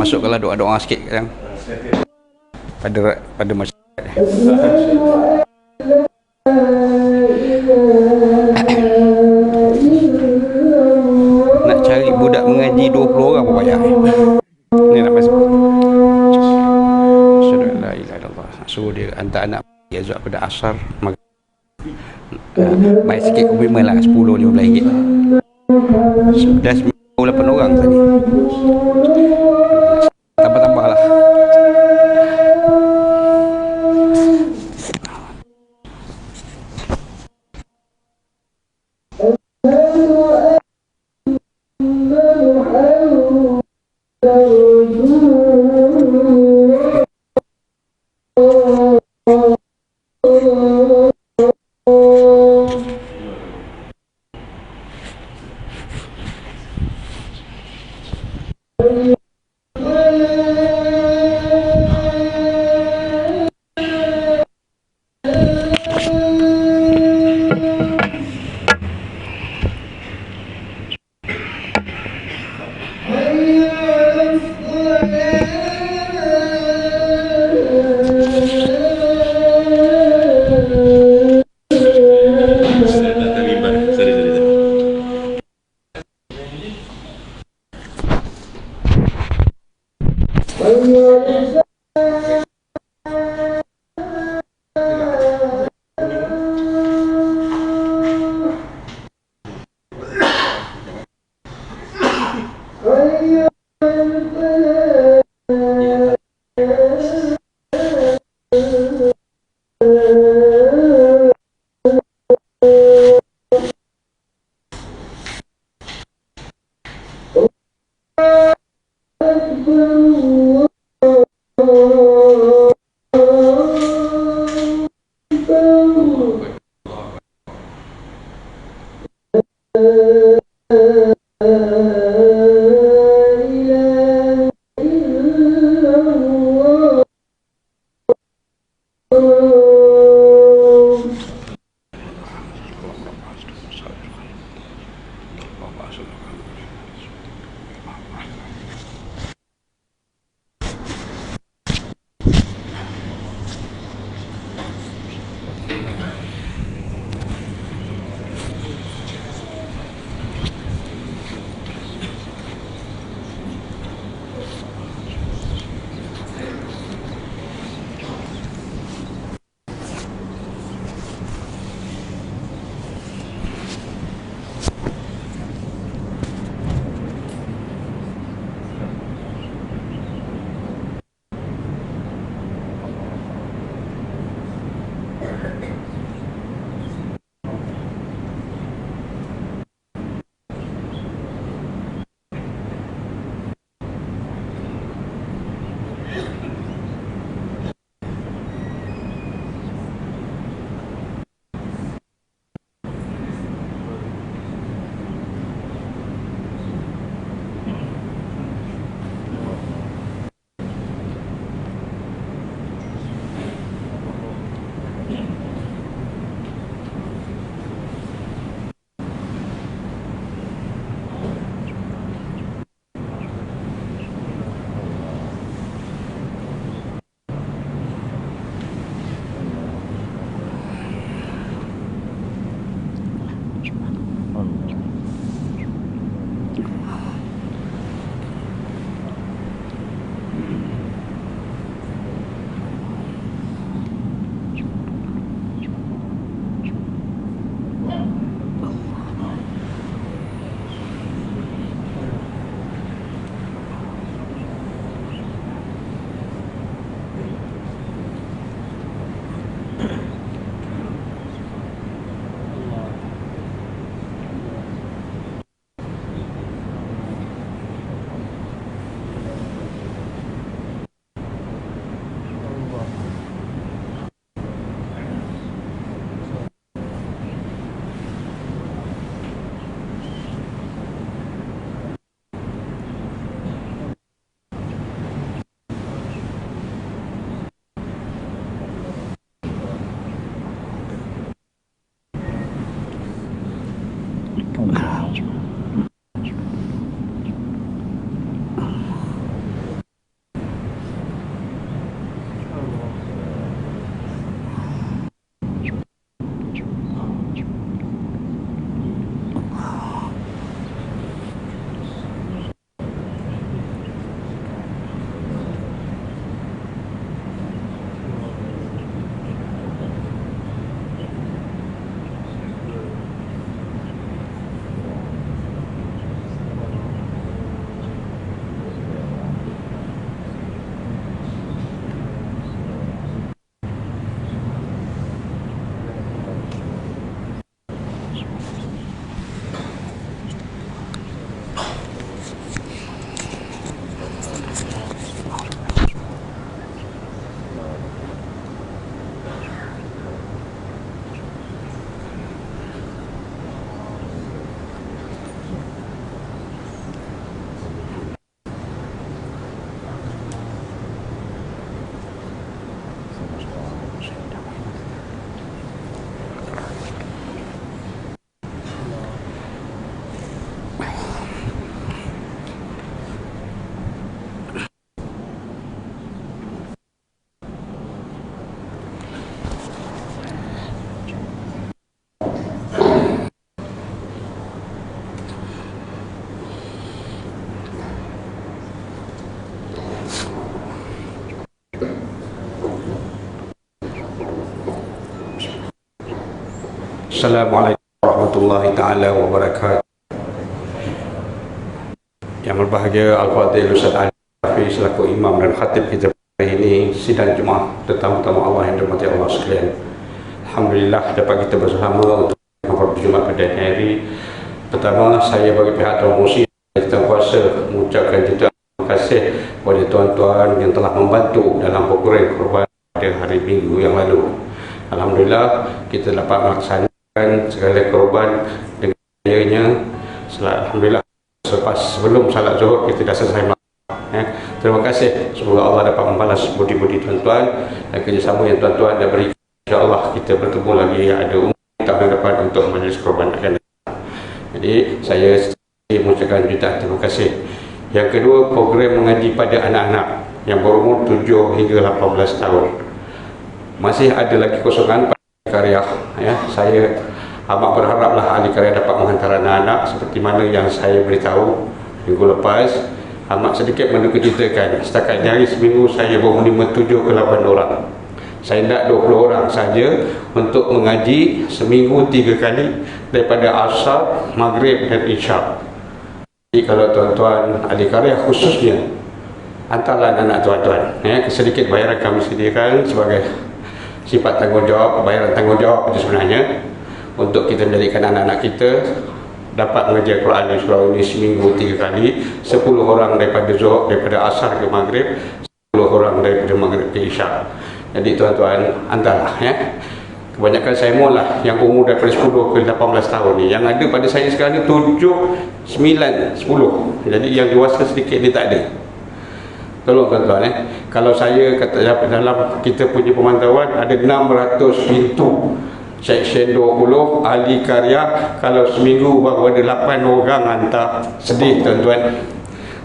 masukkanlah doa-doa sikit kadang pada masyarakat. Nak cari budak mengaji 20 orang pun payah. Ni nak masuk. Sudah la ilaha illallah. Suruh dia hantar anak azab pada asar. Baik sikit komitmen lah, 10-15 ringgit. Dah 98 orang tadi. Tambah-tambah lah. Assalamualaikum warahmatullahi taala wabarakatuh. Yang berbahagia Al-Fadhil Ustaz Ali Rafi selaku imam dan khatib kita hari ini sidang Jumaat tetamu-tamu Allah yang dirahmati Allah sekalian. Alhamdulillah dapat kita bersama untuk berjumaat pada hari. Pertama, saya bagi pihak Tuan Musi kita kuasa mengucapkan jutaan terima kasih kepada tuan-tuan yang telah membantu dalam program korban pada hari Minggu yang lalu. Alhamdulillah kita dapat melaksanakan segala korban dengan jayanya. Alhamdulillah sebelum salat zuhur kita dah selesai melaksanakan. Terima kasih, semoga Allah dapat membalas budi-budi tuan-tuan dan kerjasama yang tuan-tuan dah berikan. InsyaAllah kita bertemu lagi ada tahun depan untuk majlis korban akan datang. Jadi saya mengucapkan jutaan terima kasih. Yang kedua, program mengaji pada anak-anak yang berumur 7 hingga 18 tahun. Masih ada lagi kosongan pada karya. Ya, saya amat berharaplah ahli karya dapat menghantar anak-anak seperti mana yang saya beritahu minggu lepas. Amat sedikit menduka-citakan. Setakat hari seminggu saya baru menerima 7 ke 8 orang. Saya nak 20 orang saja untuk mengaji seminggu 3 kali daripada Asar, Maghrib dan Isyak. Jadi kalau tuan-tuan ahli karya khususnya hantarlah anak tuan-tuan. Ya, sedikit bayaran kami sediakan sebagai sifat tanggungjawab, bayaran tanggungjawab itu sebenarnya untuk kita menjadikan anak-anak kita dapat mengajar Quran di surau ini seminggu 3 kali, 10 orang daripada Zuhur, daripada Asar ke Maghrib, 10 orang daripada Maghrib ke Isyak. Jadi tuan-tuan hantarlah ya. Kebanyakan saya maulah yang umur daripada 10 ke 18 tahun ni. Yang ada pada saya sekarang ni 7, 9, 10. Jadi yang dewasa sedikit ni tak ada. Tolong tuan-tuan kalau saya kata dalam kita punya pemantauan ada 600 pintu Seksyen 20 ahli karya, kalau seminggu baru ada 8 orang hantar. Sedih tuan-tuan,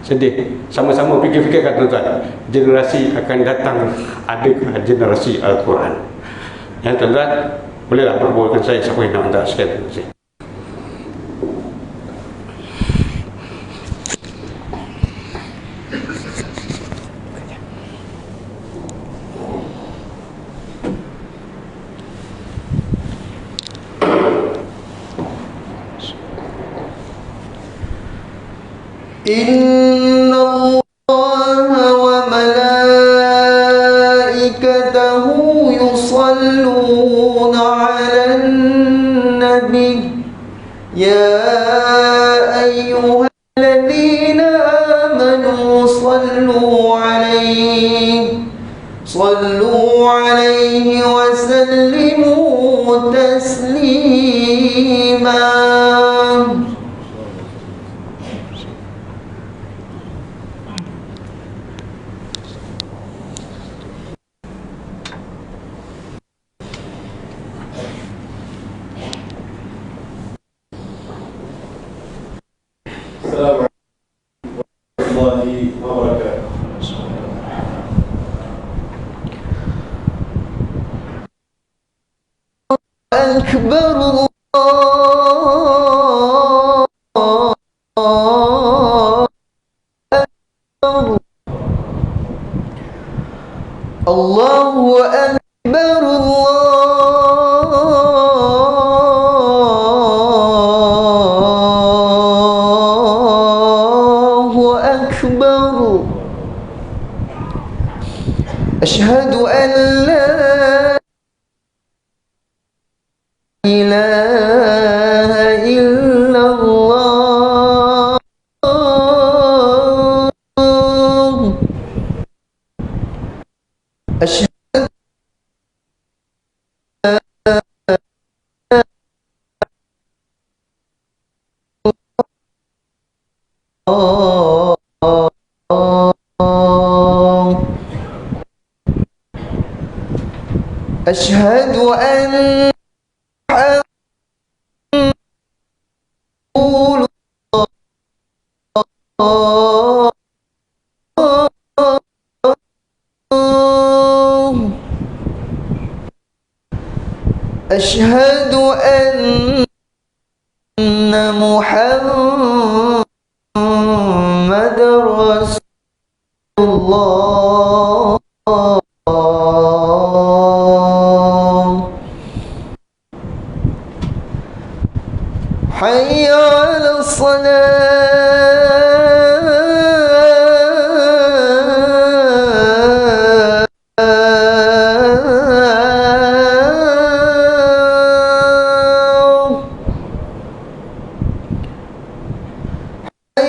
sedih. Sama-sama fikir-fikirkan tuan-tuan, generasi akan datang adakah generasi Al-Quran. Ya tuan-tuan, bolehlah berbualkan saya siapa yang nak hantar. Sekian, terima kasih. Inna Allah wa malaikatahu yusalluna 'alan nabi ya ayyuhalladzina amanu sallu 'alaihi wa sallimu taslima. Akbar Allahu Akbar Allahu Akbar. Asyhadu an la ilaha illallah. Asyhadu Asyhadu an Asyhadu anna Muhammadar Rasulullah.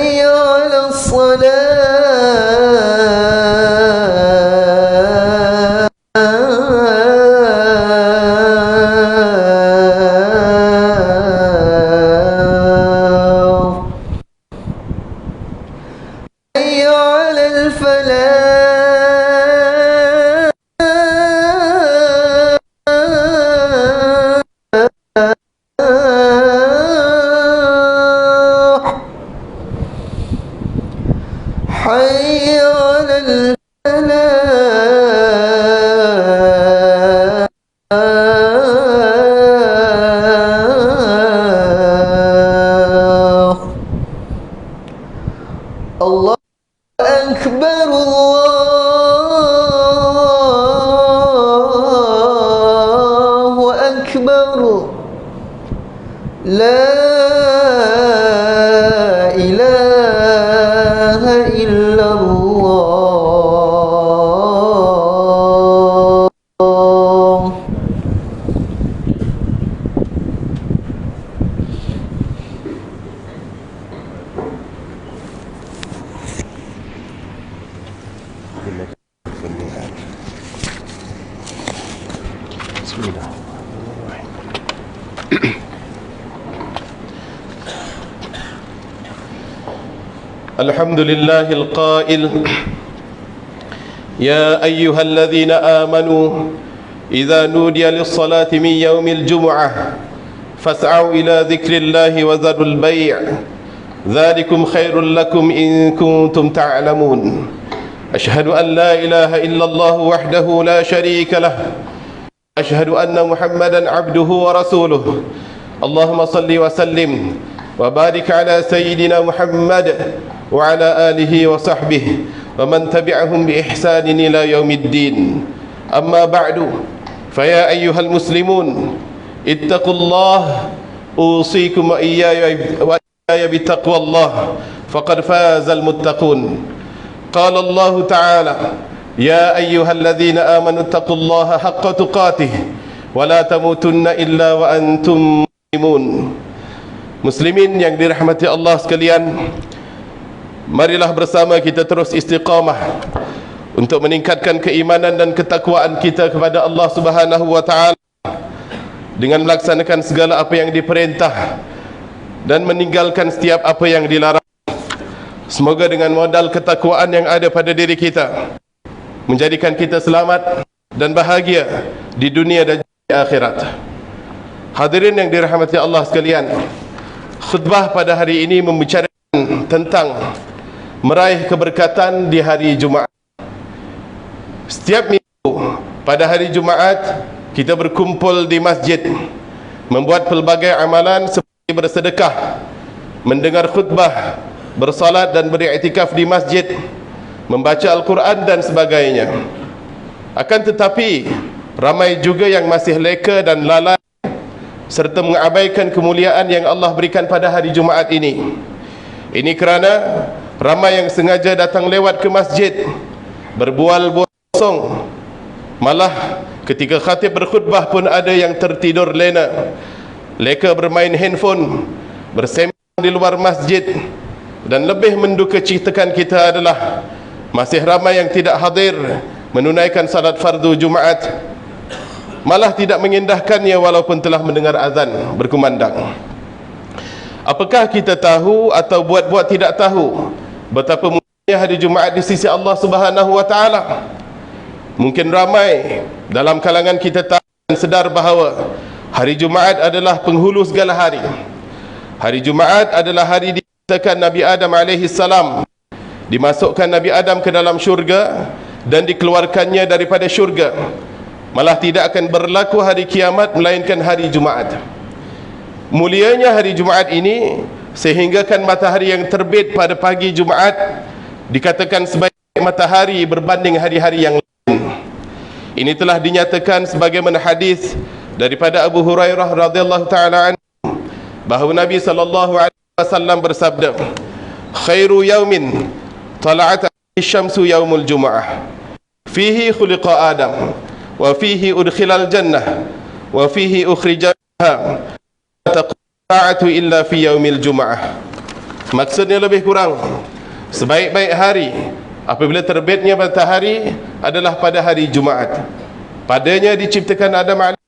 حي على الصلاة حي على الفلاح حي على الفلاح الله أكبر الله أكبر لا إله إلا الله. الحمد لله القائل يا أيها الذين آمنوا إذا نودي للصلاة من يوم الجمعة فاسعوا إلى ذكر الله وذروا البيع ذلكم خير لكم إن كنتم تعلمون أشهد أن لا إله إلا الله وحده لا شريك له أشهد أن محمدا عبده ورسوله اللهم صل وسلم وبارك على سيدنا محمد وعلى آله وصحبه ومن تبعهم بإحسان إلى يوم الدين. أما بعد فيا أيها المسلمون اتقوا الله أوصيكم وإياي بتقوى الله فقد فاز المتقون. قال الله تعالى يا أيها الذين آمنوا اتقوا الله حق تقاته ولا تموتن إلا وأنتم مسلمون. Muslimin yang dirahmati Allah sekalian, marilah bersama kita terus istiqamah untuk meningkatkan keimanan dan ketakwaan kita kepada Allah Subhanahu wa taala dengan melaksanakan segala apa yang diperintah dan meninggalkan setiap apa yang dilarang. Semoga dengan modal ketakwaan yang ada pada diri kita menjadikan kita selamat dan bahagia di dunia dan di akhirat. Hadirin yang dirahmati Allah sekalian, khutbah pada hari ini membicarakan tentang meraih keberkatan di hari Jumaat. Setiap minggu pada hari Jumaat kita berkumpul di masjid, membuat pelbagai amalan seperti bersedekah, mendengar khutbah, bersalat dan beriktikaf di masjid, membaca Al-Quran dan sebagainya. Akan tetapi ramai juga yang masih leka dan lalai serta mengabaikan kemuliaan yang Allah berikan pada hari Jumaat ini. Ini kerana ramai yang sengaja datang lewat ke masjid, berbual-bual kosong. Malah ketika khatib berkhutbah pun ada yang tertidur lena, leka bermain handphone, bersembang di luar masjid. Dan lebih mendukacitakan kita adalah masih ramai yang tidak hadir menunaikan salat fardu Jumaat, malah tidak mengindahkannya walaupun telah mendengar azan berkumandang. Apakah kita tahu atau buat-buat tidak tahu betapa mulianya hari Jumaat di sisi Allah Subhanahu wa taala? Mungkin ramai dalam kalangan kita tahu dan sedar bahawa hari Jumaat adalah penghulu segala hari. Hari Jumaat adalah hari diciptakan Nabi Adam alaihi salam, dimasukkan Nabi Adam ke dalam syurga dan dikeluarkannya daripada syurga. Malah tidak akan berlaku hari kiamat melainkan hari Jumaat. Mulianya hari Jumaat ini sehinggakan matahari yang terbit pada pagi Jumaat dikatakan sebaik matahari berbanding hari-hari yang lain. Ini telah dinyatakan sebagaimana hadis daripada Abu Hurairah radhiyallahu taala anhu bahawa Nabi sallallahu alaihi wasallam bersabda, "Khairu yaumin tala'at asy-syamsu yaumul Jumu'ah. Fihi khuliqa Adam wa fihi udkhilal jannah wa fihi ukhrijaha taqa'atu illa fi yaumil Jumu'ah." Maksudnya lebih kurang, sebaik-baik hari apabila terbitnya matahari adalah pada hari Jumaat. Padanya diciptakan Adam AS.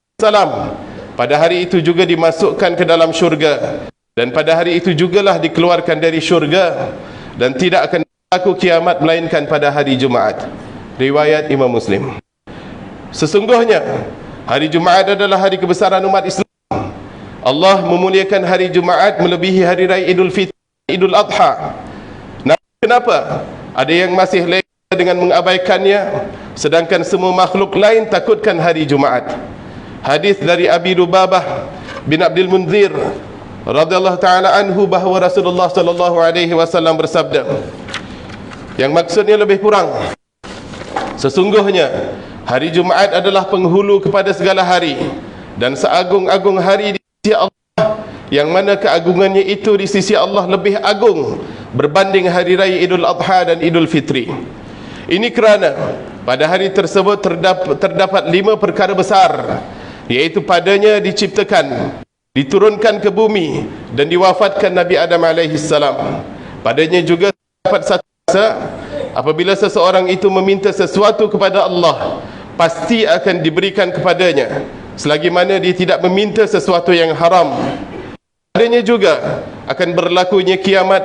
Pada hari itu juga dimasukkan ke dalam syurga, dan pada hari itu jugalah dikeluarkan dari syurga, dan tidak akan berlaku kiamat melainkan pada hari Jumaat. Riwayat Imam Muslim. Sesungguhnya hari Jumaat adalah hari kebesaran umat Islam. Allah memuliakan hari Jumaat melebihi hari raya Idul Fitri, Idul Adha. Nah, kenapa ada yang masih leka dengan mengabaikannya, sedangkan semua makhluk lain takutkan hari Jumaat? Hadis dari Abi Lubabah bin Abdul Munzir radhiyallahu taala anhu bahawa Rasulullah sallallahu alaihi wasallam bersabda, yang maksudnya lebih kurang, sesungguhnya hari Jumaat adalah penghulu kepada segala hari, dan seagung-agung hari di sisi Allah, yang mana keagungannya itu di sisi Allah lebih agung berbanding hari raya Idul Adha dan Idul Fitri. Ini kerana pada hari tersebut terdapat 5 perkara besar, yaitu padanya diciptakan, diturunkan ke bumi, dan diwafatkan Nabi Adam AS. Padanya juga terdapat satu masa apabila seseorang itu meminta sesuatu kepada Allah, pasti akan diberikan kepadanya, selagi mana dia tidak meminta sesuatu yang haram. Padanya juga akan berlakunya kiamat,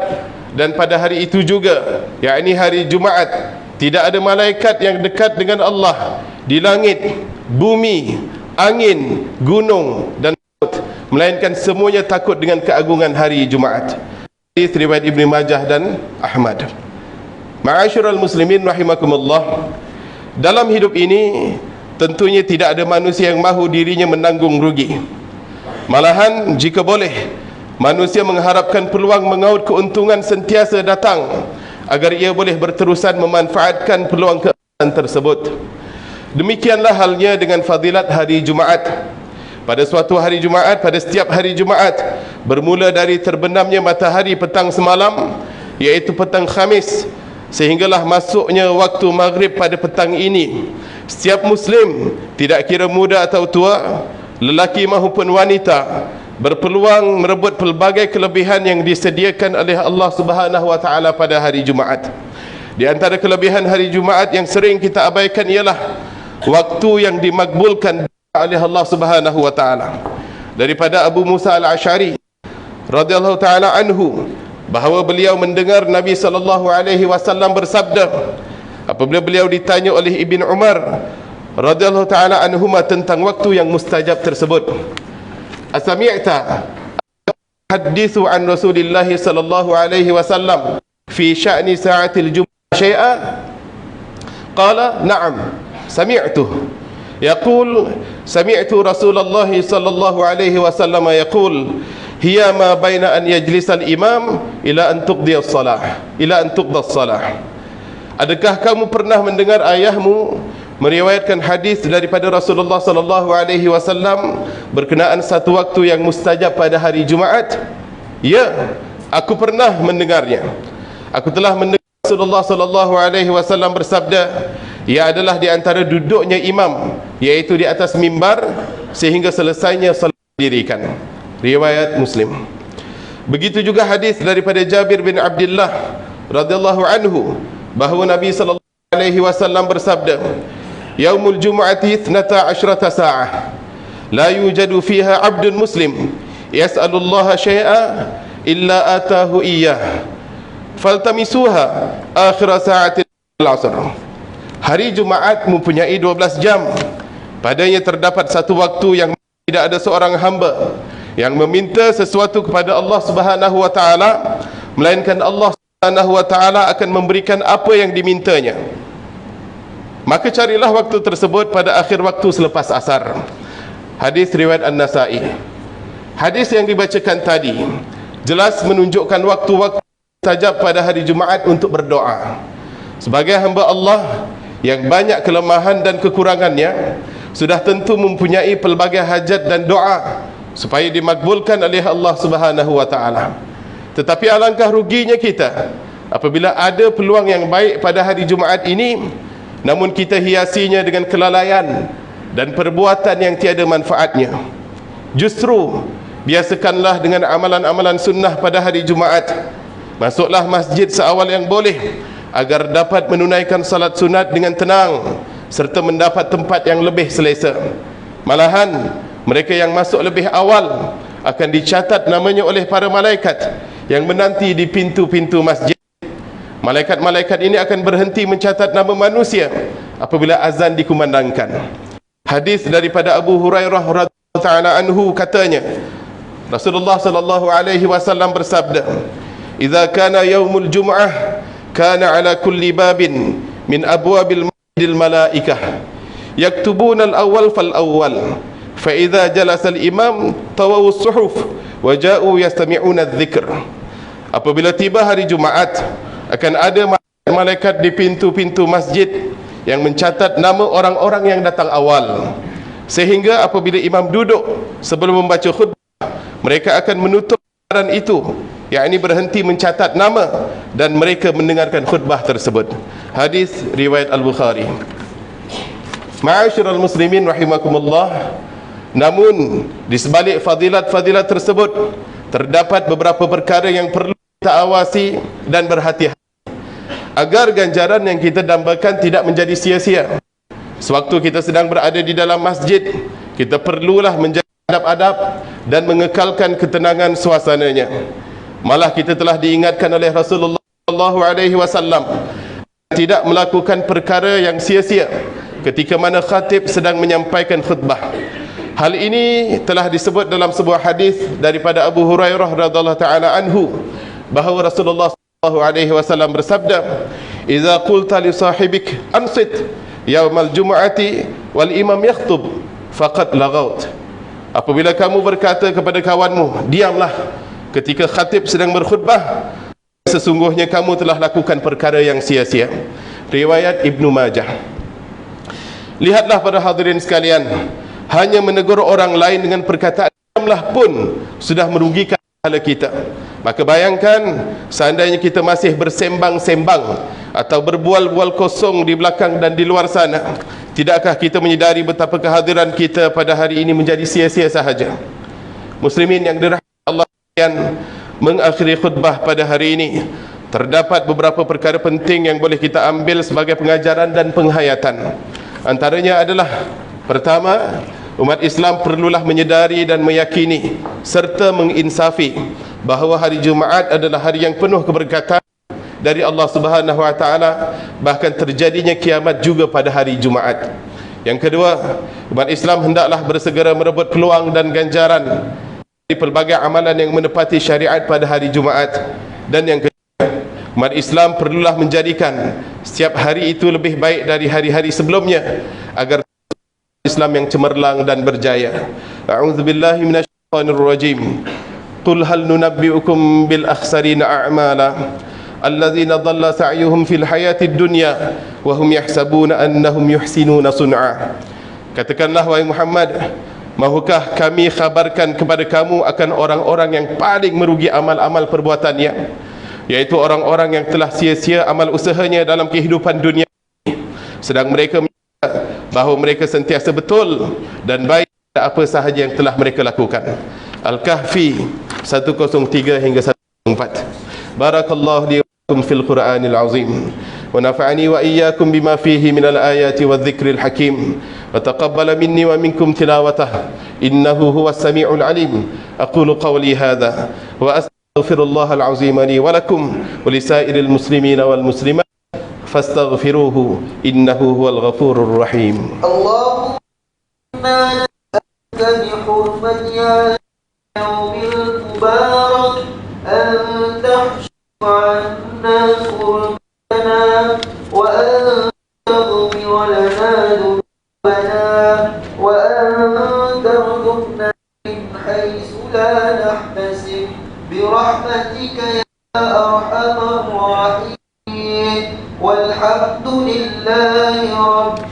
dan pada hari itu juga, yakni hari Jumaat, tidak ada malaikat yang dekat dengan Allah di langit, bumi, angin, gunung dan laut, melainkan semuanya takut dengan keagungan hari Jumaat. Hadis riwayat Ibnu Majah dan Ahmad. Ma'asyiral muslimin rahimakumullah, dalam hidup ini tentunya tidak ada manusia yang mahu dirinya menanggung rugi. Malahan jika boleh, manusia mengharapkan peluang mengaut keuntungan sentiasa datang, agar ia boleh berterusan memanfaatkan peluang keuntungan tersebut. Demikianlah halnya dengan fadilat hari Jumaat. Pada suatu hari Jumaat, pada setiap hari Jumaat, bermula dari terbenamnya matahari petang semalam, iaitu petang Khamis, sehinggalah masuknya waktu maghrib pada petang ini, setiap Muslim, tidak kira muda atau tua, lelaki maupun wanita, berpeluang merebut pelbagai kelebihan yang disediakan oleh Allah Subhanahu wa taala pada hari Jumaat. Di antara kelebihan hari Jumaat yang sering kita abaikan ialah waktu yang dimakbulkan oleh Allah Subhanahu wa taala. Daripada Abu Musa Al-Asy'ari radhiyallahu taala anhu, bahawa beliau mendengar Nabi sallallahu alaihi wasallam bersabda, apabila beliau ditanya oleh Ibn Umar radhiyallahu taala anhuma tentang waktu yang mustajab tersebut, asami'ta hadithu an Rasulillah sallallahu alaihi wasallam fi sya'ni sa'atil jum'ah syai'a? Qala na'am sami'tuh yaqul sami'tu Rasulullah sallallahu alaihi wasallam yaqul hiya ma baina an yajlisa al-imam ila an tuqdiya as-salah, ila an tuqda as-salah. Adakah kamu pernah mendengar ayahmu meriwayatkan hadis daripada Rasulullah sallallahu alaihi wasallam berkenaan satu waktu yang mustajab pada hari Jumaat? Ya, aku pernah mendengarnya. Aku telah mendengar Rasulullah sallallahu alaihi wasallam bersabda, ia adalah di antara duduknya imam, yaitu di atas mimbar sehingga selesainya salat didirikan. Riwayat Muslim. Begitu juga hadis daripada Jabir bin Abdullah radhiyallahu anhu, bahawa Nabi sallallahu alaihi wasallam bersabda, Yaumul Jum'ati 12 sa'ah la yujadu fiha 'abdun muslim yas'alullaha syai'a illa atahu iyyah faltamisuha akhir sa'atil asr. Hari Jumaat mempunyai 12 jam. Padanya terdapat satu waktu yang tidak ada seorang hamba yang meminta sesuatu kepada Allah Subhanahu wa taala, melainkan Allah Subhanahu wa taala akan memberikan apa yang dimintanya. Maka carilah waktu tersebut pada akhir waktu selepas asar. Hadis riwayat An-Nasa'i. Hadis yang dibacakan tadi jelas menunjukkan waktu-waktu mustajab pada hari Jumaat untuk berdoa. Sebagai hamba Allah yang banyak kelemahan dan kekurangannya, sudah tentu mempunyai pelbagai hajat dan doa supaya dimakbulkan oleh Allah Subhanahu wa taala. Tetapi alangkah ruginya kita apabila ada peluang yang baik pada hari Jumaat ini, namun kita hiasinya dengan kelalaian dan perbuatan yang tiada manfaatnya. Justru biasakanlah dengan amalan-amalan sunnah pada hari Jumaat. Masuklah masjid seawal yang boleh agar dapat menunaikan salat sunat dengan tenang serta mendapat tempat yang lebih selesa. Malahan mereka yang masuk lebih awal akan dicatat namanya oleh para malaikat yang menanti di pintu-pintu masjid. Malaikat-malaikat ini akan berhenti mencatat nama manusia apabila azan dikumandangkan. Hadis daripada Abu Hurairah radhiyallahu taala anhu katanya, Rasulullah sallallahu alaihi wasallam bersabda, "Idza kana yaumul jum'ah kana ala kulli babin min abwabil masjidil malaikah yaktubuna al-awwal fal awwal fa idza jalasa al-imam tawaw as-suhuf wa ja'u yastami'una adh-dhikr." Apabila tiba hari Jumaat, akan ada malaikat di pintu-pintu masjid yang mencatat nama orang-orang yang datang awal, sehingga apabila imam duduk sebelum membaca khutbah, mereka akan menutup lembaran itu, yakni berhenti mencatat nama, dan mereka mendengarkan khutbah tersebut. Hadis riwayat Al-Bukhari. Ma'asyiral muslimin rahimakumullah, namun di sebalik fadilat-fadilat tersebut terdapat beberapa perkara yang perlu kita awasi dan berhati-hati agar ganjaran yang kita dambakan tidak menjadi sia-sia. Sewaktu kita sedang berada di dalam masjid, kita perlulah menjaga adab-adab dan mengekalkan ketenangan suasananya. Malah kita telah diingatkan oleh Rasulullah SAW tidak melakukan perkara yang sia-sia ketika mana khatib sedang menyampaikan khutbah. Hal ini telah disebut dalam sebuah hadis daripada Abu Hurairah radhiyallahu taala anhu bahawa Rasulullah SAW bersabda, "Idza qulta li sahibik ansit yaumal jumu'ati wal imam yakhtub faqad lagaut." Apabila kamu berkata kepada kawanmu, diamlah ketika khatib sedang berkhutbah, sesungguhnya kamu telah lakukan perkara yang sia-sia. Riwayat Ibnu Majah. Lihatlah para hadirin sekalian, hanya menegur orang lain dengan perkataan diamlah pun sudah merugikan pahala kita. Maka bayangkan seandainya kita masih bersembang-sembang atau berbual-bual kosong di belakang dan di luar sana, tidakkah kita menyedari betapa kehadiran kita pada hari ini menjadi sia-sia sahaja? Muslimin yang dirahmati Allah sekalian, mengakhiri khutbah pada hari ini terdapat beberapa perkara penting yang boleh kita ambil sebagai pengajaran dan penghayatan. Antaranya adalah, pertama, umat Islam perlulah menyedari dan meyakini serta menginsafi bahawa hari Jumaat adalah hari yang penuh keberkatan dari Allah Subhanahu wa taala, bahkan terjadinya kiamat juga pada hari Jumaat. Yang kedua, umat Islam hendaklah bersegera merebut peluang dan ganjaran di pelbagai amalan yang menepati syariat pada hari Jumaat. Dan yang ketiga, umat Islam perlulah menjadikan setiap hari itu lebih baik dari hari-hari sebelumnya agar Islam yang cemerlang dan berjaya. A'udzubillahi minasyaitonir rajim. Qul hal nunabbi'ukum bil akhsarina a'mala alladzina dhalla sa'yuhum fil hayatid dunya wa hum yahsabuna annahum yuhsinuna sun'a. Katakanlah wahai Muhammad, mahukah kami khabarkan kepada kamu akan orang-orang yang paling merugi amal-amal perbuatannya, yaitu orang-orang yang telah sia-sia amal usahanya dalam kehidupan dunia ini, sedang mereka bahawa mereka sentiasa betul dan baik apa sahaja yang telah mereka lakukan. Al-Kahfi 103 hingga 104. Barakallahu li wa lakum fil Qur'anil azim wa nafa'ani wa iyyakum bima fihi minal ayati wadh-dhikril hakim wa taqabbala minni wa minkum tilawatah innahu huwas sami'ul alim. Aqulu qawli hadha wa astaghfirullahal azim li wa lakum wa lisairil muslimina wal muslimat fastaghfiruhu innahu huwal ghafurur rahim. Allahumma nas'aluka bi hurmati yawmil mubarak an tahshfa 'anna qurbatana wa an taghfir lana dhunubana wa an tarzuqna min haythu la nahtasib bi rahmatika ya arhamar rahimin. والحمد لله رب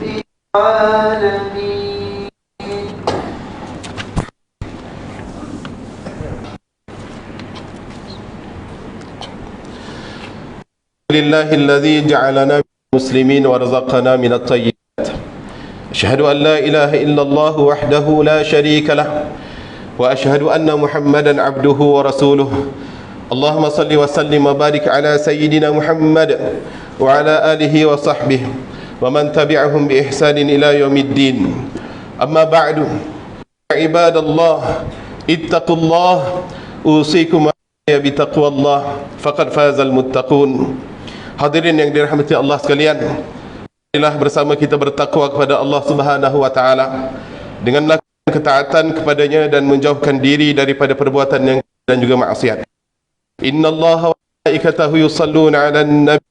العالمين. لله الذي جعلنا مسلمين ورزقنا من الطيبات. أشهد أن لا إله إلا الله وحده لا شريك له وأشهد أن محمدا عبده ورسوله. Allahumma salli wa sallim wa barik ala sayyidina Muhammad wa ala alihi wa sahbihi wa man tabi'ahum bi ihsanin ila yaumiddin. Amma ba'du, ibadallah, ittaqullah, usikum ya bi taqwallah, faqad fazal muttaqun. Hadirin yang dirahmati Allah sekalian, marilah bersama kita bertakwa kepada Allah Subhanahu wa taala dengan melakukan ketaatan kepadanya dan menjauhkan diri daripada perbuatan yang dan juga maksiat. Innallaha wa malaikatahu yusalluna 'alan nabi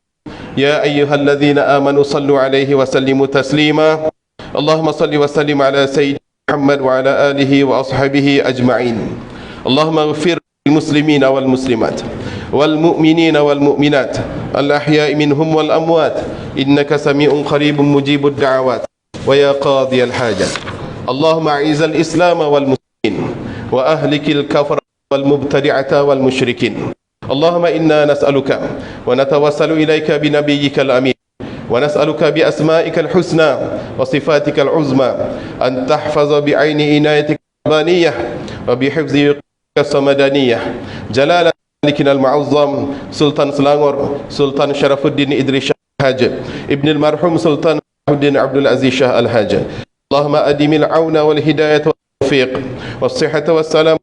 ya ayyuhalladzina amanu sallu 'alaihi wa sallimu taslima. Allahumma salli wa sallim ala sayyidina Muhammad wa ala alihi wa ashabihi ajma'in. Allahumma ighfir lil muslimina wal muslimat wal mu'minina wal mu'minat al ahya'i minhum wal amwat innaka sami'un qaribun mujibud da'awat wa ya qadiyal hajat. Allahumma a'izal islam wal muslimin wa ahlikil kafara والمبتدعة والمشركين. اللهم إنا نسألك ونتوسل إليك بنبيك الأمين ونسألك بأسمائك الحسنى وصفاتك العظمى أن تحفظ بعين عنايتك الربانية وبحفظ الصمدانية جلالة ملكنا المعظم سلطان سلانغور سلطان شرف الدين إدريس الحاج ابن المرحوم سلطان الدين عبد العزيز شاه الحاج. اللهم أدم العون والهداية والتوفيق والصحة والسلام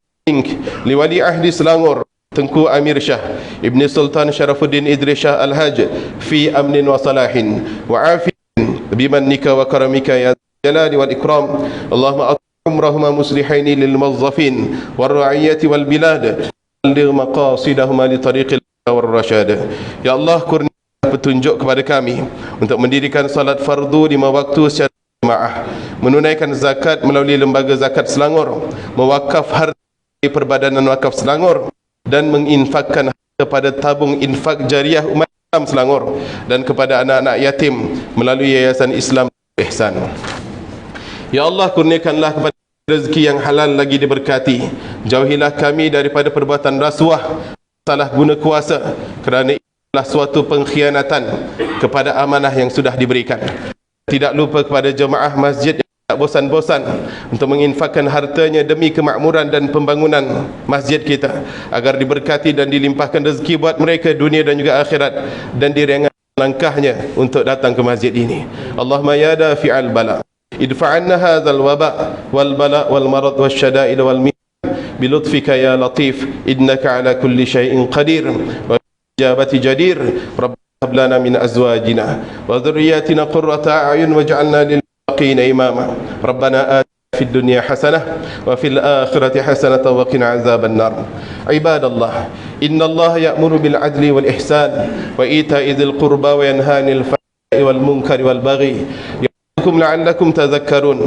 liwali ahli Selangor Tengku Amir Shah Ibni Sultan Syarafuddin Idris Shah Al-Haj fi amnin wa salahin wa afiyin bimannika wa karamika ya jalali wal ikram. Allahumma umrahuma muslihaini lil muwazzafin wal ra'iyati wal bilad li maqasidahuma li tariqil wal rasyad. Ya Allah, kurniakan petunjuk kepada kami untuk mendirikan salat fardu 5 waktu secara jemaah, menunaikan zakat melalui lembaga zakat Selangor, mewakaf harta Perbadanan Wakaf Selangor dan menginfakkan kepada tabung infak jariah umat Islam Selangor dan kepada anak-anak yatim melalui Yayasan Islam Ihsan. Ya Allah, kurniakanlah kepada rezeki yang halal lagi diberkati. Jauhilah kami daripada perbuatan rasuah, salah guna kuasa, kerana itulah suatu pengkhianatan kepada amanah yang sudah diberikan. Tidak lupa kepada jemaah masjid tak bosan-bosan untuk menginfakkan hartanya demi kemakmuran dan pembangunan masjid kita agar diberkati dan dilimpahkan rezeki buat mereka dunia dan juga akhirat, dan diringankan langkahnya untuk datang ke masjid ini. Allahumma ya dafi'al bala idfa'anna hadzal waba wal bala wal marad wasyada'id wal min bi lutfika ya latif innaka ala kulli syai'in qadir wa ijabati jadir. Rabbana hab lana min azwajina wa dhurriyyatina qurrata a'yun waj'alna lil إماما. ربنا آتنا في الدنيا حسنة وفي الآخرة حسنة وقنا عذاب النار. عباد الله، إن الله يأمر بالعدل والإحسان وإيتاء ذي القربى وينهى عن الفحشاء والمنكر والبغي يعظكم لعلكم تذكرون.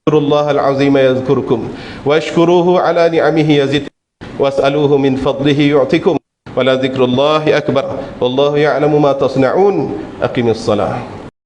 اذكروا الله العظيم يذكركم واشكروه على نعمه يزدكم واسألوه من فضله يعطكم ولذكر الله أكبر والله يعلم ما تصنعون. أقم الصلاة.